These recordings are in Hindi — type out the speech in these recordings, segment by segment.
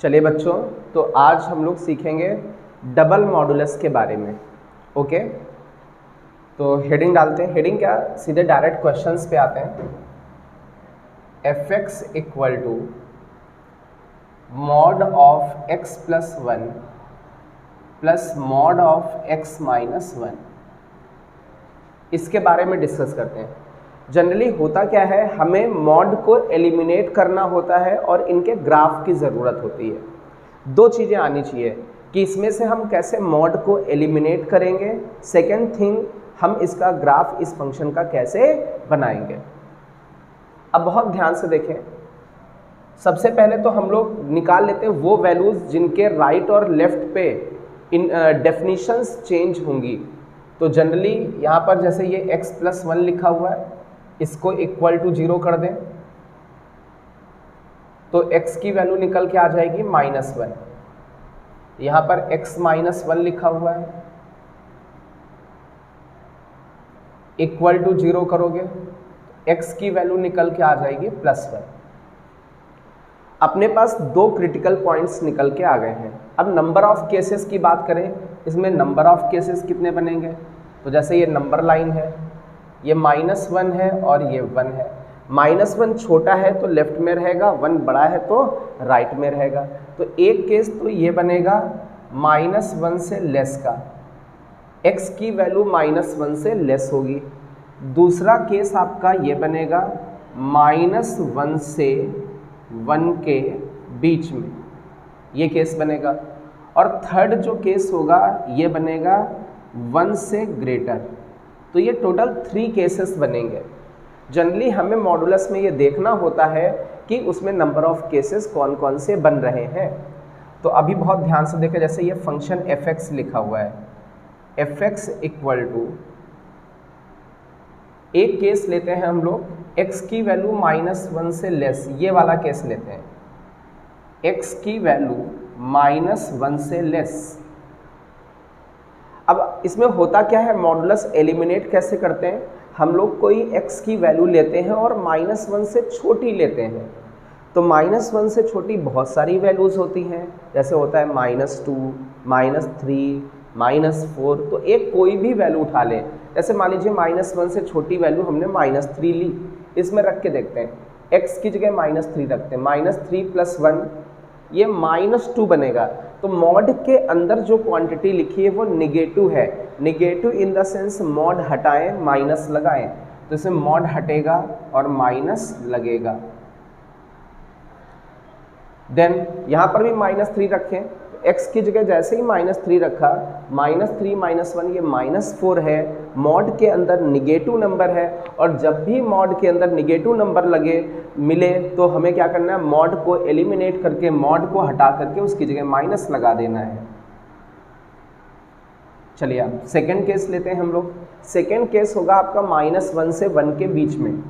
चलिए बच्चों, तो आज हम लोग सीखेंगे डबल मॉडुलस के बारे में। ओके, तो हेडिंग डालते हैं। हेडिंग क्या, सीधे डायरेक्ट क्वेश्चंस पे आते हैं। F x equal to mod of x plus one plus mod of x minus one, इसके बारे में डिस्कस करते हैं। जनरली होता क्या है, हमें मॉड को एलिमिनेट करना होता है और इनके ग्राफ की ज़रूरत होती है। दो चीज़ें आनी चाहिए कि इसमें से हम कैसे मॉड को एलिमिनेट करेंगे, सेकेंड थिंग हम इसका ग्राफ इस फंक्शन का कैसे बनाएंगे। अब बहुत ध्यान से देखें, सबसे पहले तो हम लोग निकाल लेते हैं वो वैल्यूज़ जिनके राइट और लेफ्ट पे इन डेफिनीशंस चेंज होंगी। तो जनरली यहाँ पर जैसे ये x प्लस वन लिखा हुआ है, इसको इक्वल टू 0 कर दें तो x की वैल्यू निकल के आ जाएगी -1। यहाँ पर x माइनस वन लिखा हुआ है, इक्वल टू 0 करोगे x की वैल्यू निकल के आ जाएगी +1। अपने पास दो क्रिटिकल पॉइंट्स निकल के आ गए हैं। अब नंबर ऑफ केसेस की बात करें, इसमें नंबर ऑफ केसेस कितने बनेंगे? तो जैसे ये नंबर लाइन है, ये -1 है और ये 1 है। -1 छोटा है तो लेफ्ट में रहेगा, 1 बड़ा है तो राइट में रहेगा। तो एक केस तो ये बनेगा -1 से लेस का, x की वैल्यू -1 से लेस होगी। दूसरा केस आपका ये बनेगा -1 से 1 के बीच में, ये केस बनेगा। और थर्ड जो केस होगा ये बनेगा 1 से ग्रेटर। तो ये टोटल 3 केसेस बनेंगे। जनरली हमें मॉडुलस में ये देखना होता है कि उसमें नंबर ऑफ केसेस कौन कौन से बन रहे हैं। तो अभी बहुत ध्यान से देखें, जैसे ये फंक्शन एफ एक्स लिखा हुआ है, एफ एक्स इक्वल टू, एक केस लेते हैं हम लोग, x की वैल्यू -1 से लेस, ये वाला केस लेते हैं, x की वैल्यू -1 से लेस। अब इसमें होता क्या है, मॉडुलस एलिमिनेट कैसे करते हैं, हम लोग कोई x की वैल्यू लेते हैं और -1 से छोटी लेते हैं। तो -1 से छोटी बहुत सारी वैल्यूज़ होती हैं, जैसे होता है -2, -3, -4। तो एक कोई भी वैल्यू उठा लें, जैसे मान लीजिए -1 से छोटी वैल्यू हमने -3 ली, इसमें रख के देखते हैं, x की जगह -3 रखते हैं, -3 + 1 ये -2 बनेगा। तो मॉड के अंदर जो क्वांटिटी लिखी है वो निगेटिव है। Negative in the sense mod हटाएं माइनस लगाएं, तो इसमें मॉड हटेगा और माइनस लगेगा। देन यहाँ पर भी -3 रखें, x की जगह जैसे ही -3 रखा, -3 - 1 ये -4 है। मॉड के अंदर निगेटिव नंबर है, और जब भी मॉड के अंदर निगेटिव नंबर मिले तो हमें क्या करना है, मॉड को एलिमिनेट करके, मॉड को हटा करके उसकी जगह माइनस लगा देना है। चलिए अब सेकेंड केस लेते हैं हम लोग। सेकेंड केस होगा आपका -1 से 1 के बीच में,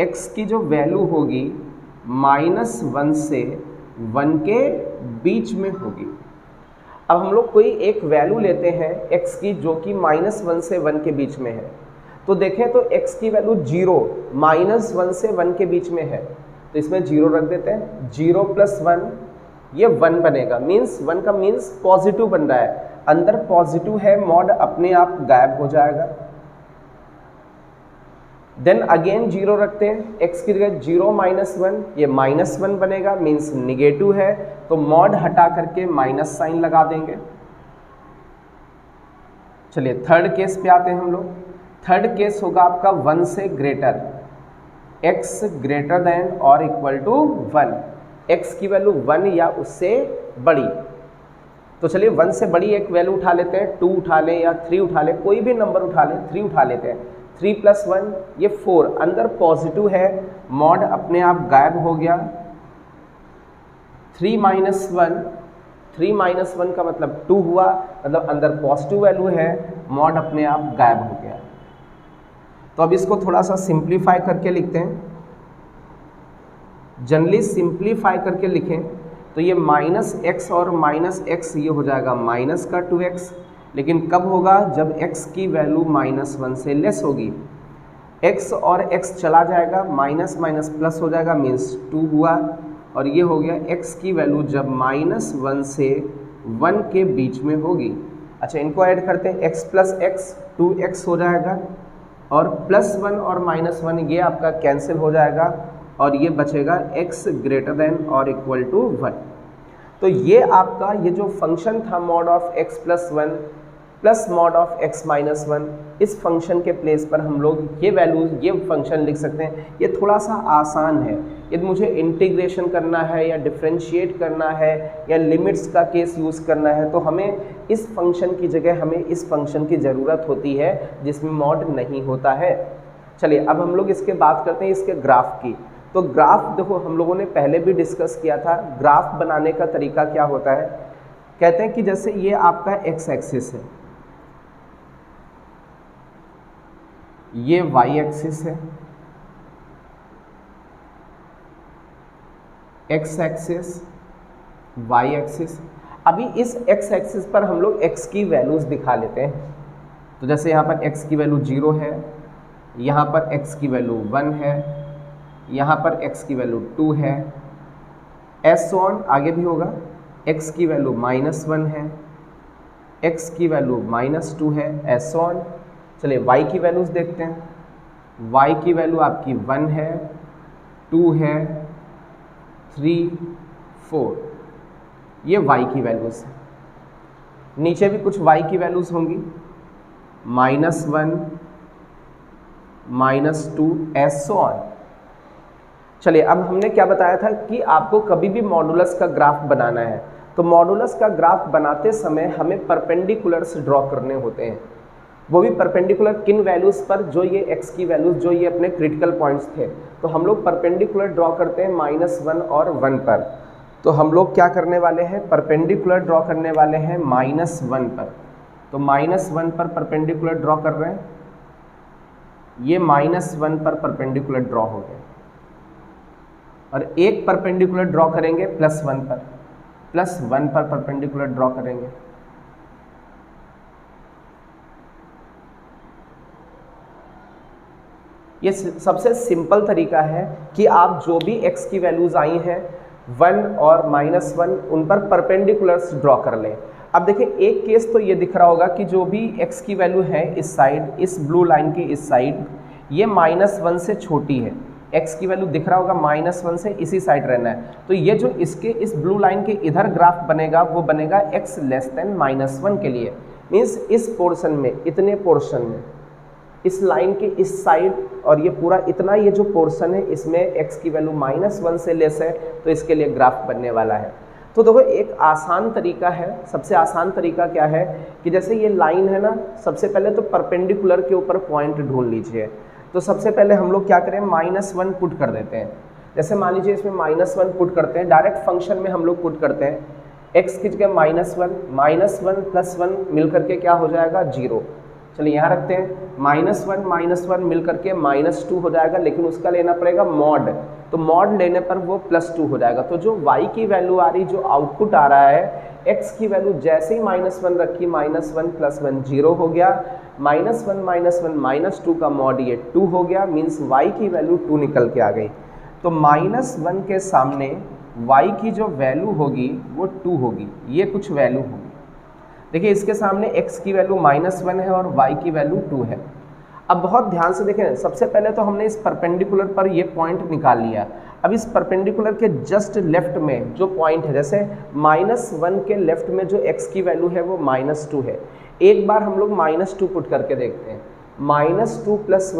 x की जो वैल्यू होगी -1 से 1 के बीच में होगी। अब हम लोग कोई एक वैल्यू लेते हैं x की जो कि -1 से 1 के बीच में है। तो देखें तो x की वैल्यू 0, -1 से 1 के बीच में है, तो इसमें 0 रख देते हैं। 0 + 1 ये 1 बनेगा, मीन्स 1 का मीन्स पॉजिटिव बन रहा है, अंदर पॉजिटिव है, मॉड अपने आप गायब हो जाएगा। देन अगेन 0 रखते हैं, x की जगह 0 - 1 ये -1 बनेगा, मीन्स निगेटिव है, तो मॉड हटा करके माइनस साइन लगा देंगे। चलिए थर्ड केस पे आते हैं हम लोग। थर्ड केस होगा आपका 1 से ग्रेटर, x ग्रेटर देन और इक्वल टू 1, x की वैल्यू 1 या उससे बड़ी। तो चलिए 1 से बड़ी एक वैल्यू उठा लेते हैं, 2 उठा लें या 3 उठा लें, कोई भी नंबर उठा लें, 3 उठा लेते हैं। 3 + 1 ये 4, अंदर पॉजिटिव है, मॉड अपने आप गायब हो गया। 3 - 1 का मतलब 2 हुआ, मतलब अंदर पॉजिटिव वैल्यू है, मॉड अपने आप गायब हो गया। तो अब इसको थोड़ा सा सिंप्लीफाई करके लिखते हैं। जनरली सिंप्लीफाई करके लिखें तो ये -x और -x ये हो जाएगा -2x, लेकिन कब होगा, जब x की वैल्यू -1 से लेस होगी। x और x चला जाएगा, माइनस माइनस प्लस हो जाएगा, मीन्स 2 हुआ। और ये हो गया x की वैल्यू जब -1 से 1 के बीच में होगी। अच्छा, इनको ऐड करते हैं, x प्लस एक्स 2x हो जाएगा और +1 और -1 ये आपका कैंसिल हो जाएगा और ये बचेगा x ग्रेटर देन और इक्वल टू 1। तो ये आपका ये जो फंक्शन था mod of x plus 1 plus mod of x minus 1, इस फंक्शन के प्लेस पर हम लोग ये वैल्यूज ये फंक्शन लिख सकते हैं। ये थोड़ा सा आसान है। यदि मुझे इंटीग्रेशन करना है या डिफरेंशिएट करना है या लिमिट्स का केस यूज़ करना है तो हमें इस फंक्शन की जगह हमें इस फंक्शन की ज़रूरत होती है जिसमें मॉड नहीं होता है। चलिए अब हम लोग इसके बात करते हैं इसके ग्राफ की। तो ग्राफ देखो हम लोगों ने पहले भी डिस्कस किया था, ग्राफ बनाने का तरीका क्या होता है। कहते हैं कि जैसे ये आपका x एक्सिस है, ये y एक्सिस है, x एक्सिस y एक्सिस। अभी इस x एक्सिस पर हम लोग x की वैल्यूज़ दिखा लेते हैं। तो जैसे यहाँ पर x की वैल्यू 0 है, यहाँ पर x की वैल्यू 1 है, यहाँ पर x की वैल्यू 2 है, एस ऑन आगे भी होगा, x की वैल्यू -1 है, x की वैल्यू -2 है, एस ऑन। चलिए y की वैल्यूज़ देखते हैं। y की वैल्यू आपकी 1 है, 2 है, 3, 4, ये y की वैल्यूज़ है। नीचे भी कुछ y की वैल्यूज़ होंगी, -1, -2, एस ऑन। चलिए अब हमने क्या बताया था कि आपको कभी भी मॉडुलस का ग्राफ बनाना है तो मॉडुलस का ग्राफ बनाते समय हमें परपेंडिकुलर्स ड्रॉ करने होते हैं। वो भी परपेंडिकुलर किन वैल्यूज़ पर, जो ये x की वैल्यूज़ जो ये अपने क्रिटिकल पॉइंट्स थे, तो हम लोग परपेंडिकुलर ड्रॉ करते हैं -1 और 1 पर। तो हम लोग क्या करने वाले हैं, परपेंडिकुलर ड्रॉ करने वाले हैं -1 पर। तो -1 पर परपेंडिकुलर ड्रॉ कर रहे हैं, ये -1 पर परपेंडिकुलर ड्रॉ हो गया और एक परपेंडिकुलर ड्रॉ करेंगे +1 पर, +1 पर परपेंडिकुलर ड्रॉ करेंगे। ये सबसे सिंपल तरीका है कि आप जो भी x की वैल्यूज़ आई हैं 1 और -1 उन पर परपेंडिकुलर्स ड्रॉ कर लें। अब देखिए एक केस तो ये दिख रहा होगा कि जो भी x की वैल्यू है इस साइड, इस ब्लू लाइन की इस साइड, ये -1 से छोटी है। x की वैल्यू दिख रहा होगा -1 से इसी साइड रहना है। तो ये जो इसके इस ब्लू लाइन के इधर ग्राफ बनेगा वो बनेगा x लेस देन -1 के लिए। मीन्स इस पोर्शन में, इतने पोर्शन में, इस लाइन के इस साइड और ये पूरा इतना ये जो पोर्शन है इसमें x की वैल्यू -1 से लेस है तो इसके लिए ग्राफ बनने वाला है। तो देखो एक आसान तरीका है, सबसे आसान तरीका क्या है कि जैसे ये लाइन है ना, सबसे पहले तो परपेंडिकुलर के ऊपर पॉइंट ढूंढ लीजिए। तो सबसे पहले हम लोग क्या करें, -1 पुट कर देते हैं। जैसे मान लीजिए इसमें -1 पुट करते हैं, डायरेक्ट फंक्शन में हम लोग पुट करते हैं, x की जगह -1 + 1 मिल करके क्या हो जाएगा 0। चलिए यहाँ रखते हैं, -1 मिल करके -2 हो जाएगा, लेकिन उसका लेना पड़ेगा मॉड। तो मॉड लेने पर वो +2 हो जाएगा। तो जो y की वैल्यू आ रही, जो आउटपुट आ रहा है, x की वैल्यू जैसे ही -1 रखी, -1 + 1 0 हो गया, -1 -2 का मॉड ये 2 हो गया। मीन्स y की वैल्यू 2 निकल के आ गई। तो -1 के सामने y की जो वैल्यू होगी वो 2 होगी, ये कुछ वैल्यू होगी। देखिए इसके सामने x की वैल्यू -1 है और y की वैल्यू 2 है। अब बहुत ध्यान से देखें, सबसे पहले तो हमने इस परपेंडिकुलर पर ये पॉइंट निकाल लिया। अब इस परपेंडिकुलर के जस्ट लेफ्ट में जो पॉइंट है, जैसे -1 के लेफ्ट में जो x की वैल्यू है वो -2 है। एक बार हम लोग -2 पुट करके देखते हैं, -2 +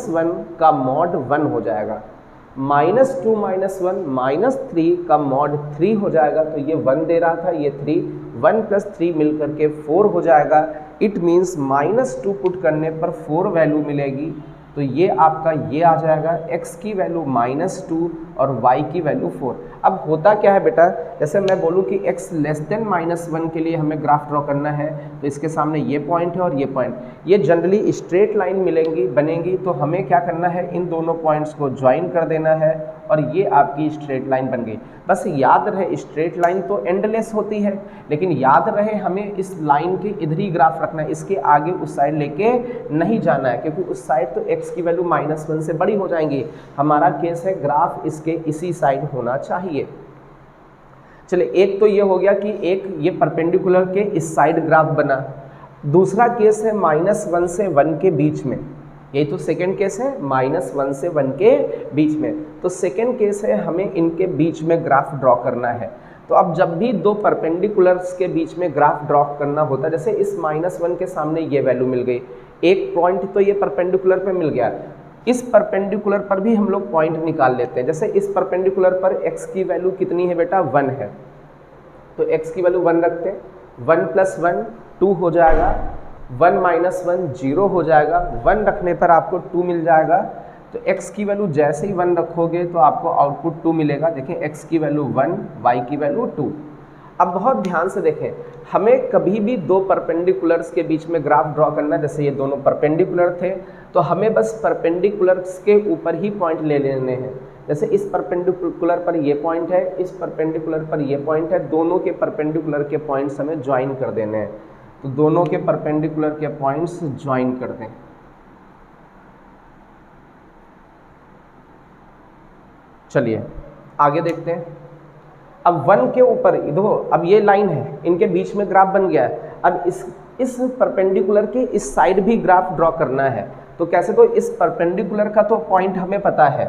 1 का मॉड 1 हो जाएगा, -2 - 1 -3 का मॉड 3 हो जाएगा। तो ये 1 दे रहा था, ये 3, 1 + 3 मिल करके 4 हो जाएगा। इट मीन्स -2 पुट करने पर 4 वैल्यू मिलेगी। तो ये आपका ये आ जाएगा, x की वैल्यू -2 और y की वैल्यू 4। अब होता क्या है बेटा, जैसे मैं बोलूँ कि x लेस देन -1 के लिए हमें ग्राफ ड्रॉ करना है, तो इसके सामने ये पॉइंट है और ये पॉइंट, ये जनरली स्ट्रेट लाइन मिलेंगी बनेंगी। तो हमें क्या करना है, इन दोनों पॉइंट्स को ज्वाइन कर देना है और ये आपकी स्ट्रेट लाइन बन गई। बस याद रहे स्ट्रेट लाइन तो एंडलेस होती है, लेकिन याद रहे हमें इस लाइन के इधर ही ग्राफ रखना है, इसके आगे उस साइड लेके नहीं जाना है, क्योंकि उस साइड तो x की वैल्यू -1 से बड़ी हो जाएंगी। हमारा केस है ग्राफ इसके के इसी साइड होना चाहिए। चलिए एक तो ये हो गया कि एक ये परपेंडिकुलर के इस साइड ग्राफ बना। दूसरा केस है -1 से 1 के बीच में, यही तो सेकंड केस है, -1 से 1 के बीच में। तो सेकंड केस है हमें इनके बीच में ग्राफ ड्रॉ करना है। तो अब जब भी दो परपेंडिकुलर्स के बीच में ग्राफ ड्रॉ करना होता है, जैसे इस -1 के सामने ये वैल्यू मिल गई, एक पॉइंट तो ये परपेंडिकुलर पे मिल गया, इस परपेंडिकुलर पर भी हम लोग पॉइंट निकाल लेते हैं। जैसे इस परपेंडिकुलर पर x की वैल्यू कितनी है बेटा, 1 है, तो x की वैल्यू 1 रखते हैं। 1 + 1 2 हो जाएगा, 1 - 1 0 हो जाएगा, 1 रखने पर आपको 2 मिल जाएगा। तो x की वैल्यू जैसे ही 1 रखोगे तो आपको आउटपुट 2 मिलेगा। देखें x की वैल्यू 1, y की वैल्यू 2। अब बहुत ध्यान से देखें, हमें कभी भी दो परपेंडिकुलर्स के बीच में ग्राफ ड्रॉ करना है। जैसे ये दोनों परपेंडिकुलर थे तो हमें बस परपेंडिकुलर्स के ऊपर ही पॉइंट ले लेने हैं। जैसे इस परपेंडिकुलर पर ये पॉइंट है, इस परपेंडिकुलर पर ये पॉइंट है, दोनों के परपेंडिकुलर के पॉइंट्स हमें ज्वाइन कर देने हैं। तो दोनों के परपेंडिकुलर के पॉइंट्स ज्वाइन कर दें। चलिए आगे देखते हैं। अब 1 के ऊपर देखो, अब ये लाइन है, इनके बीच में ग्राफ बन गया है। अब इस परपेंडिकुलर के इस साइड भी ग्राफ ड्रॉ करना है। तो कैसे, तो इस परपेंडिकुलर का तो पॉइंट हमें पता है,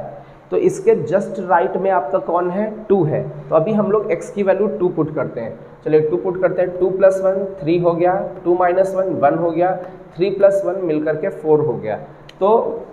तो इसके जस्ट राइट में आपका कौन है, 2 है। तो अभी हम लोग x की वैल्यू 2 पुट करते हैं। चलिए 2 पुट करते हैं। 2 + 1 3 हो गया, 2 - 1 1 हो गया, 3 + 1 मिलकर के 4 हो गया। तो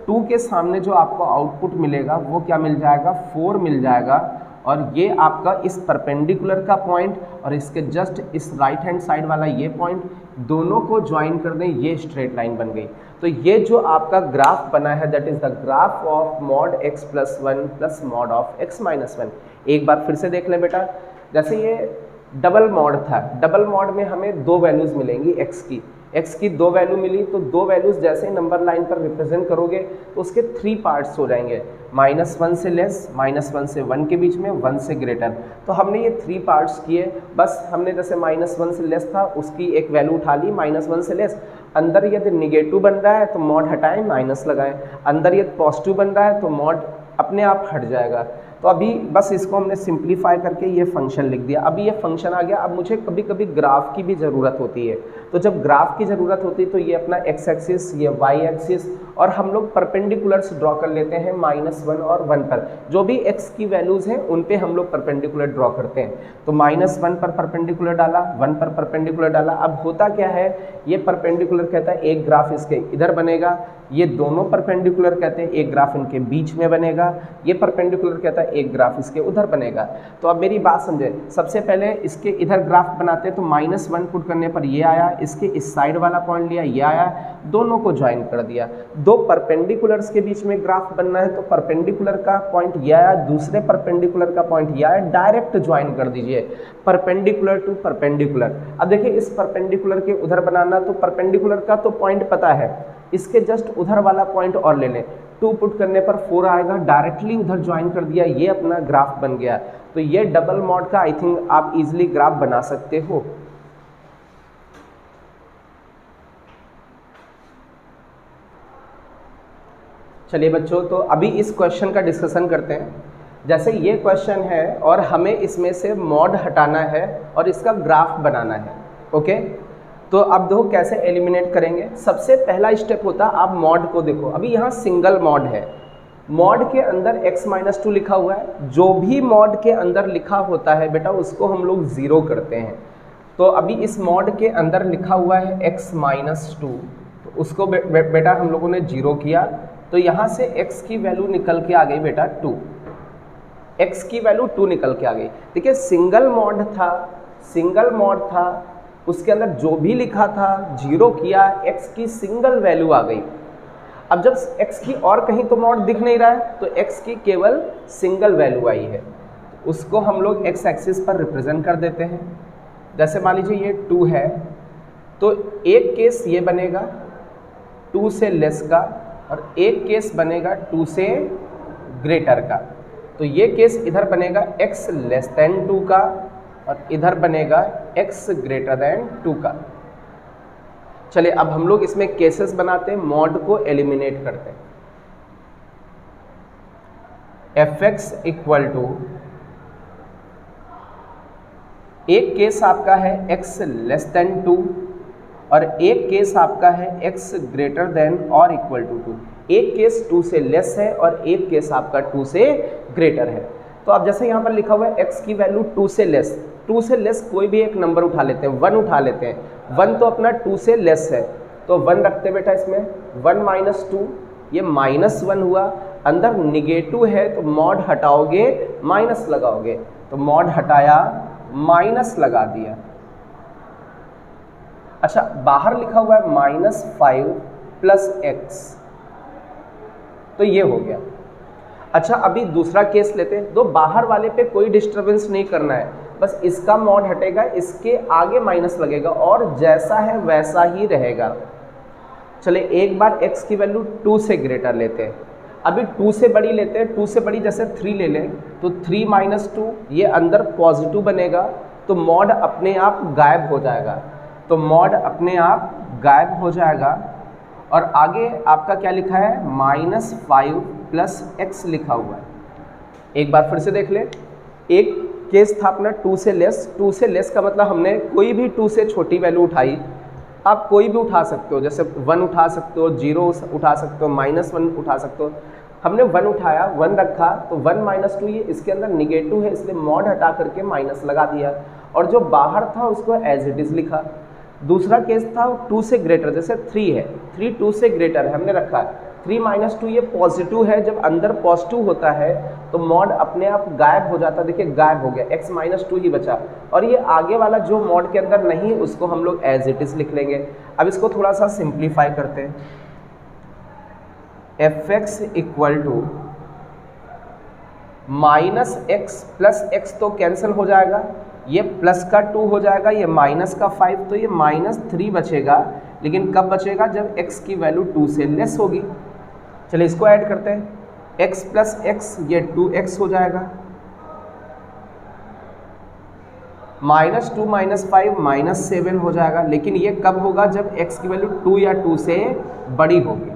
2 के सामने जो आपको आउटपुट मिलेगा वो क्या मिल जाएगा, 4 मिल जाएगा। और ये आपका इस परपेंडिकुलर का पॉइंट और इसके जस्ट इस राइट हैंड साइड वाला ये पॉइंट, दोनों को ज्वाइन कर दें, ये स्ट्रेट लाइन बन गई। तो ये जो आपका ग्राफ बना है that is the graph of mod x + 1 + mod of x - 1। एक बार फिर से देख लें बेटा, जैसे ये डबल मॉड था, डबल मॉड में हमें 2 वैल्यूज मिलेंगी x की 2 वैल्यू मिली। तो 2 वैल्यूज जैसे नंबर लाइन पर रिप्रेजेंट करोगे तो उसके 3 पार्ट्स हो जाएंगे, -1 से लेस, -1 से 1 के बीच में, 1 से ग्रेटर। तो हमने ये 3 पार्ट्स किए। बस हमने जैसे -1 से लेस था उसकी एक वैल्यू उठा ली, -1 से लेस। अंदर यदि निगेटिव बन रहा है तो मॉड हटाएं, माइनस लगाएं। अंदर यदि पॉजिटिव बन रहा है तो मॉड अपने आप हट जाएगा। तो अभी बस इसको हमने सिंप्लीफाई करके ये फंक्शन लिख दिया। अभी ये फंक्शन आ गया। अब मुझे कभी कभी ग्राफ की भी ज़रूरत होती है, तो जब ग्राफ की ज़रूरत होती है तो ये अपना x एक्सिस, ये y एक्सिस, और हम लोग परपेंडिकुलर्स ड्रॉ कर लेते हैं -1 और 1 पर। जो भी x की वैल्यूज़ हैं उन पे हम लोग परपेंडिकुलर ड्रॉ करते हैं। तो -1 पर परपेंडिकुलर डाला, 1 पर परपेंडिकुलर डाला। अब होता क्या है, ये परपेंडिकुलर कहता है एक ग्राफ इसके इधर बनेगा, ये दोनों परपेंडिकुलर कहते हैं एक ग्राफ इनके बीच में बनेगा, ये परपेंडिकुलर कहता है एक ग्राफ इसके उधर बनेगा। तो अब मेरी बात समझे, सबसे पहले इसके इधर ग्राफ बनाते हैं। तो -1 पुट करने पर ये आया, इसके इस साइड वाला पॉइंट लिया, ये आया, दोनों को ज्वाइन कर दिया। दो परपेंडिकुलर्स के बीच में ग्राफ बनना है तो परपेंडिकुलर का पॉइंट ये आया, दूसरे परपेंडिकुलर का पॉइंट ये आया, डायरेक्ट ज्वाइन कर दीजिए परपेंडिकुलर टू परपेंडिकुलर। अब देखिए इस परपेंडिकुलर के उधर बनाना, तो परपेंडिकुलर का तो पॉइंट पता है, इसके जस्ट उधर वाला पॉइंट और ले लें। 2 पुट करने पर 4 आएगा, डायरेक्टली उधर ज्वाइन कर दिया, ये अपना ग्राफ बन गया। तो ये डबल मॉड का आई थिंक आप इजीली ग्राफ बना सकते हो। चलिए बच्चों, तो अभी इस क्वेश्चन का डिस्कशन करते हैं। जैसे ये क्वेश्चन है और हमें इसमें से मॉड हटाना है और इसका ग्राफ बनाना है। ओके, तो अब देखो कैसे एलिमिनेट करेंगे। सबसे पहला स्टेप होता है, आप मॉड को देखो। अभी यहाँ सिंगल मॉड है, मॉड के अंदर x - 2 लिखा हुआ है। जो भी मॉड के अंदर लिखा होता है बेटा उसको हम लोग 0 करते हैं। तो अभी इस मॉड के अंदर लिखा हुआ है x - 2, तो उसको बेटा हम लोगों ने 0 किया। तो यहाँ से x की वैल्यू निकल के आ गई बेटा 2, x की वैल्यू 2 निकल के आ गई। देखिए सिंगल मॉड था, उसके अंदर जो भी लिखा था 0 किया, x की सिंगल वैल्यू आ गई। अब जब x की और कहीं तो मॉड दिख नहीं रहा है तो x की केवल सिंगल वैल्यू आई है, उसको हम लोग x एक्सिस पर रिप्रेजेंट कर देते हैं। जैसे मान लीजिए ये 2 है, तो एक केस ये बनेगा 2 से लेस का और एक केस बनेगा 2 से ग्रेटर का। तो ये केस इधर बनेगा x लेस देन 2 का और इधर बनेगा x ग्रेटर देन 2 का। चलिए अब हम लोग इसमें केसेस बनाते हैं, मॉड को एलिमिनेट करते हैं। fx इक्वल टू, एक केस आपका है x लेस देन 2 और एक केस आपका है x ग्रेटर देन और इक्वल टू 2। एक केस 2 से लेस है और एक केस आपका 2 से ग्रेटर है। तो अब जैसे यहाँ पर लिखा हुआ है x की वैल्यू 2 से लेस कोई भी एक नंबर उठा लेते हैं, 1 उठा लेते हैं। 1 तो अपना 2 से लेस है तो 1 रखते बेटा इसमें। 1 माइनस 2 ये -1 हुआ, अंदर निगेटिव है तो मॉड हटाओगे माइनस लगाओगे, तो मॉड हटाया माइनस लगा दिया। अच्छा बाहर लिखा हुआ है -5 प्लस x, तो ये हो गया। अच्छा अभी दूसरा केस लेते हैं। दो बाहर वाले पे कोई डिस्टरबेंस नहीं करना है, बस इसका मॉड हटेगा, इसके आगे माइनस लगेगा और जैसा है वैसा ही रहेगा। चले एक बार x की वैल्यू 2 से ग्रेटर लेते हैं, अभी 2 से बड़ी लेते हैं। 2 से बड़ी जैसे 3 ले लें तो 3 माइनस 2 ये अंदर पॉजिटिव बनेगा तो मॉड अपने आप गायब हो जाएगा, तो मॉड अपने आप गायब हो जाएगा। और आगे आपका क्या लिखा है, -5 प्लस x लिखा हुआ है। एक बार फिर से देख ले, एक केस था अपना 2 से लेस का मतलब हमने कोई भी 2 से छोटी वैल्यू उठाई। आप कोई भी उठा सकते हो, जैसे 1 उठा सकते हो, 0 उठा सकते हो, -1 उठा सकते हो। हमने 1 उठाया, 1 रखा तो 1 माइनस 2 ये इसके अंदर निगेटिव है इसलिए मॉड हटा करके माइनस लगा दिया और जो बाहर था उसको एज इट इज़ लिखा। दूसरा केस था 2 से ग्रेटर, जैसे 3 है, 3 2 से ग्रेटर है, हमने रखा 3 माइनस 2 ये पॉजिटिव है, जब अंदर पॉजिटिव होता है तो मॉड अपने आप गायब हो जाता है। देखिए गायब हो गया, x माइनस 2 ही बचा और ये आगे वाला जो मॉड के अंदर नहीं उसको हम लोग एज इट इज़ लिख लेंगे। अब इसको थोड़ा सा सिंप्लीफाई करते हैं। fx equal to -x plus x तो कैंसिल हो जाएगा, ये प्लस का 2 हो जाएगा, ये माइनस का 5, तो ये -3 बचेगा। लेकिन कब बचेगा, जब x की वैल्यू 2 से लेस होगी। चलिए इसको ऐड करते हैं, x प्लस x ये 2x हो जाएगा, -2 -5 -7 हो जाएगा। लेकिन ये कब होगा, जब x की वैल्यू 2 या 2 से बड़ी होगी।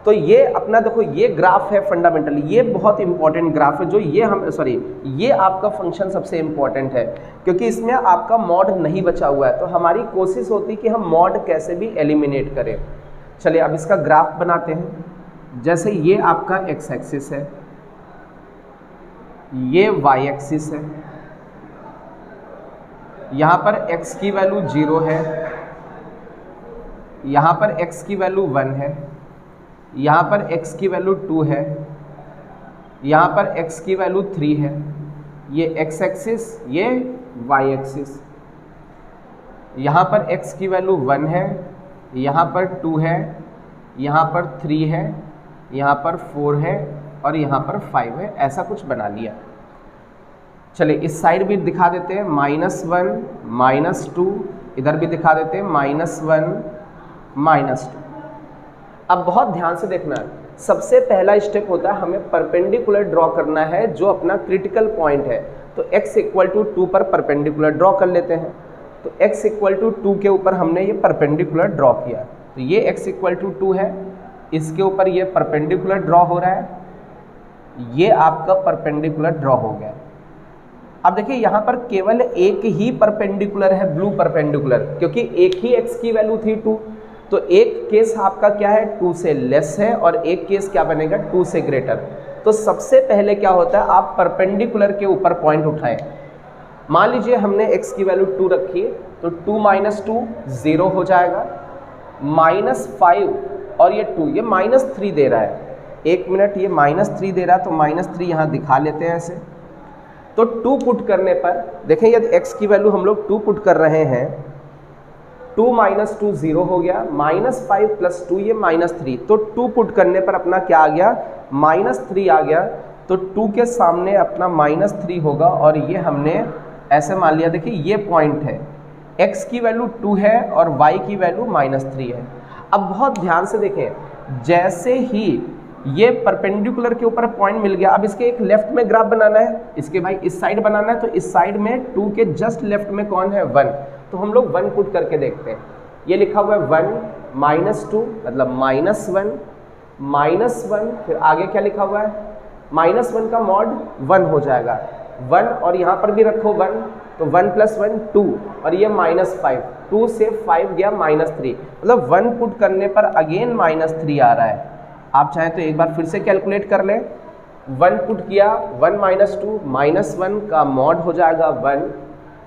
तो ये अपना देखो ये ग्राफ है फंडामेंटली, ये बहुत इंपॉर्टेंट ग्राफ है जो ये आपका फंक्शन सबसे इंपॉर्टेंट है क्योंकि इसमें आपका मॉड नहीं बचा हुआ है। तो हमारी कोशिश होती है कि हम मॉड कैसे भी एलिमिनेट करें। चलिए अब इसका ग्राफ बनाते हैं। जैसे ये आपका x एक्सिस है, ये y एक्सिस है, यहाँ पर x की वैल्यू 0 है, यहाँ पर x की वैल्यू 1 है, यहाँ पर x की वैल्यू 2 है, यहाँ पर x की वैल्यू 3 है। ये x एक्सिस, ये y एक्सिस, यहाँ पर x की वैल्यू 1 है, यहाँ पर 2 है, यहाँ पर 3 है, यहाँ पर 4 है और यहाँ पर 5 है। ऐसा कुछ बना लिया। चलिए इस साइड भी दिखा देते हैं, -1 -2, इधर भी दिखा देते हैं -1 -2। अब बहुत ध्यान से देखना है, सबसे पहला स्टेप होता है हमें परपेंडिकुलर ड्रॉ करना है जो अपना क्रिटिकल पॉइंट है। तो x इक्वल टू 2 पर परपेंडिकुलर ड्रॉ कर लेते हैं। तो x इक्वल टू 2 के ऊपर हमने ये परपेंडिकुलर ड्रॉ किया, तो ये x इक्वल टू 2 है, इसके ऊपर ये परपेंडिकुलर ड्रॉ हो रहा है, ये आपका परपेंडिकुलर ड्रॉ हो गया। अब देखिए यहाँ पर केवल एक ही परपेंडिकुलर है, ब्लू परपेंडिकुलर, क्योंकि एक ही x की वैल्यू थी 2। तो एक केस आपका क्या है, 2 से लेस है और एक केस क्या बनेगा, 2 से ग्रेटर। तो सबसे पहले क्या होता है, आप परपेंडिकुलर के ऊपर पॉइंट उठाएं। मान लीजिए हमने x की वैल्यू 2 रखी है, तो 2 - 2 0 हो जाएगा, -5 और ये 2, ये -3 दे रहा है। एक मिनट, ये -3 दे रहा है तो -3 यहाँ दिखा लेते हैं ऐसे। तो 2 पुट करने पर देखें, यदि x की वैल्यू हम लोग 2 पुट कर रहे हैं, 2 - 2 0 हो गया, -5 + 2 ये -3, तो 2 पुट करने पर अपना क्या आ गया, -3 आ गया। तो 2 के सामने अपना -3 होगा और ये हमने ऐसे मान लिया। देखिए ये पॉइंट है, x की वैल्यू 2 है और y की वैल्यू -3 है। अब बहुत ध्यान से देखें, जैसे ही ये परपेंडिकुलर के ऊपर पॉइंट मिल गया, अब इसके एक लेफ्ट में ग्राफ बनाना है, इसके भाई इस साइड बनाना है, तो इस साइड में 2 के जस्ट लेफ्ट में कौन है, 1। तो हम लोग 1 पुट करके देखते हैं। ये लिखा हुआ है 1 - 2 मतलब -1 -1, फिर आगे क्या लिखा हुआ है -1 का मॉड 1 हो जाएगा, 1 और यहाँ पर भी रखो 1, तो 1 + 1 2 और ये -5, 2 से 5 गया -3, मतलब 1 पुट करने पर अगेन -3 आ रहा है। आप चाहें तो एक बार फिर से कैलकुलेट कर लें, 1 पुट किया 1 - 2, -1 का मॉड हो जाएगा 1,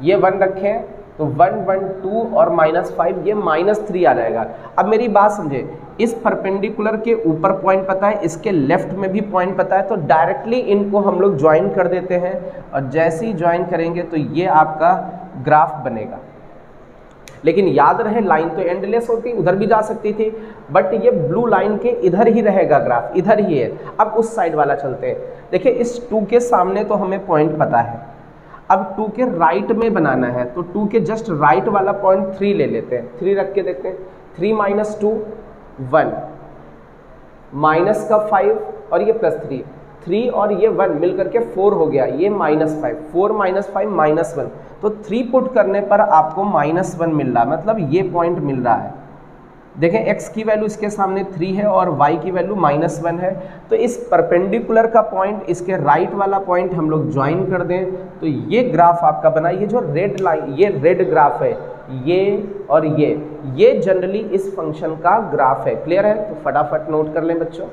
ये 1 रखें तो 1 1 2 और -5 ये -3 आ जाएगा। अब मेरी बात समझे, इस परपेंडिकुलर के ऊपर पॉइंट पता है, इसके लेफ्ट में भी पॉइंट पता है, तो डायरेक्टली इनको हम लोग ज्वाइन कर देते हैं और जैसे ही ज्वाइन करेंगे तो ये आपका ग्राफ बनेगा। लेकिन याद रहे लाइन तो एंडलेस होती, उधर भी जा सकती थी, बट ये ब्लू लाइन के इधर ही रहेगा ग्राफ, इधर ही है। अब उस साइड वाला चलते हैं। देखिए इस 2 के सामने तो हमें पॉइंट पता है, अब 2 के राइट में बनाना है, तो 2 के जस्ट राइट वाला पॉइंट 3 ले लेते हैं, 3 रख के देखते हैं, 3 - 2 1, माइनस का 5 और ये +3, 3 और ये 1 मिल करके 4 हो गया, ये -5, 4 - 5 -1, तो 3 पुट करने पर आपको -1 मिल रहा है, मतलब ये पॉइंट मिल रहा है। देखें x की वैल्यू इसके सामने 3 है और y की वैल्यू -1 है, तो इस परपेंडिकुलर का पॉइंट इसके राइट वाला पॉइंट हम लोग ज्वाइन कर दें तो ये ग्राफ आपका बना। ये जो रेड लाइन, ये रेड ग्राफ है, ये और ये जनरली इस फंक्शन का ग्राफ है। क्लियर है? तो फटाफट नोट कर लें बच्चों।